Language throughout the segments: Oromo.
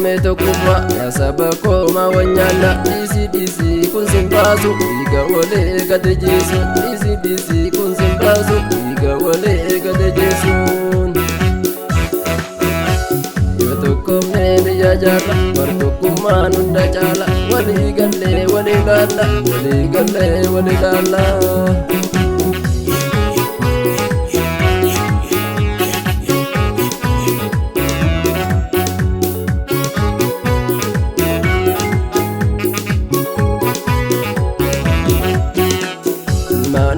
me tokkummaa yaa saba koo maa wanyyaanna dhiisi kun sin baasu dhiiga walee gad jeesu dhiisi kun sin baasu dhiiga walee gad jeesuun yoo tokkomnee biyya jaarra war tokkummaan hunda caala walii gallee walii gaalla walii gallee walii gaalla.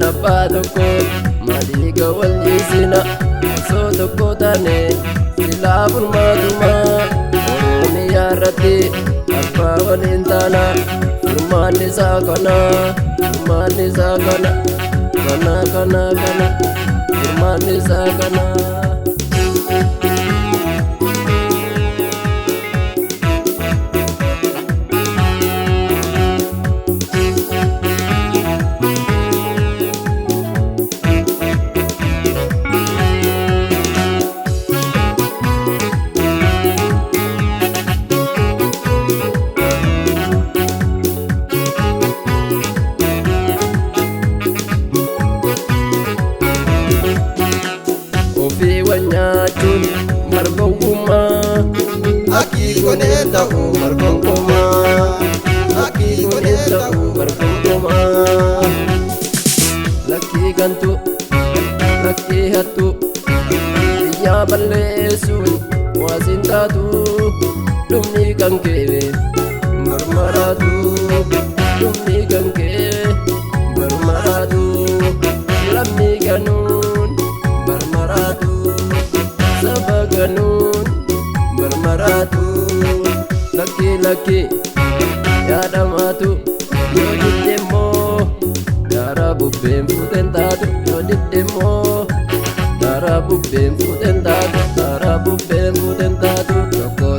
Abbaa tokko dhiiga wal dhiisina osoo tokko taane silaa furmaatuma Oromiyaa irratti abbaa waliin taana furmaanni isaa kana furmaanni isaa kana furmaanni isaa kana. Nyaachuun margongummaa akii godhee ta'uu margongummaa akii godhee ta'uu margongummaa lakkii gantu lakkii hattu biyyaa balleessuun waasin taatu dhumni kan kee marmaraatu dhumni kan kee marmaraatu lammii ganuun marmaraatu. Sabaganuun marmaraatu lakki yaadamaatu yoo diddeemmoo daara bubbeen fuuteen taatu yoo diddeemmoo daara bubbeen fuuteen taatu daara bubbeen fuuteen taatu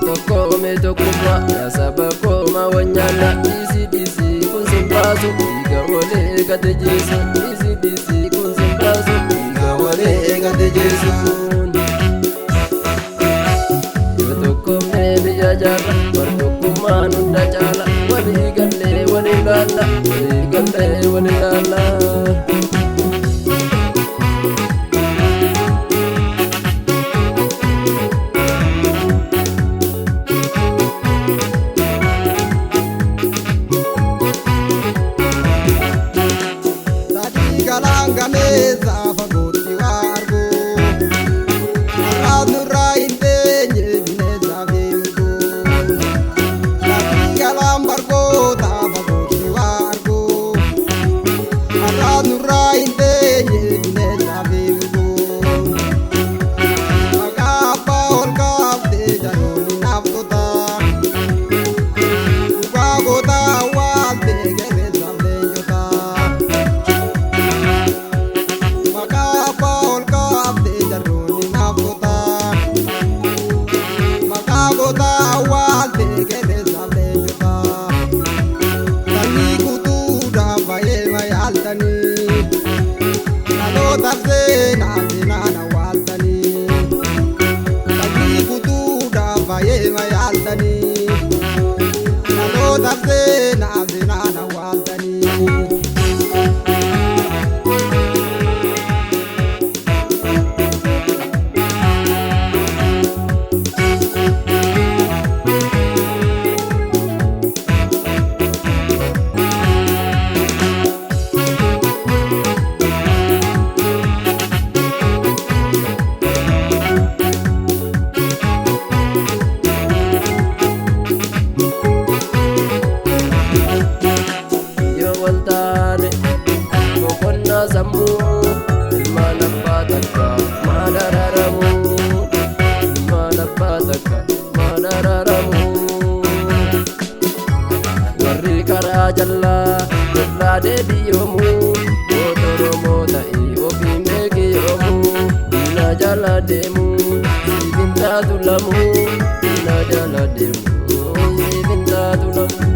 tokko me tokkummaa yaa saba koo maa wanyyaanna dhiisi kun sin baasu dhiiga walee gad jeesu dhiisi kun sin baasu dhiiga walee gad jeesu. Jaarra war tokkummaan hunda caala walii gallee walii gaalla walii gallee walii gaalla. Dhiiga laangamee saafa gootti waa arguu har'aas nurraa hin teenye bineensaa fi jalla irraa deebi'oomu oromo ta'ii ofiin beekiyoomu diina jala deemu siifin taatu lamu diina jala deemu siifin taatu lamu.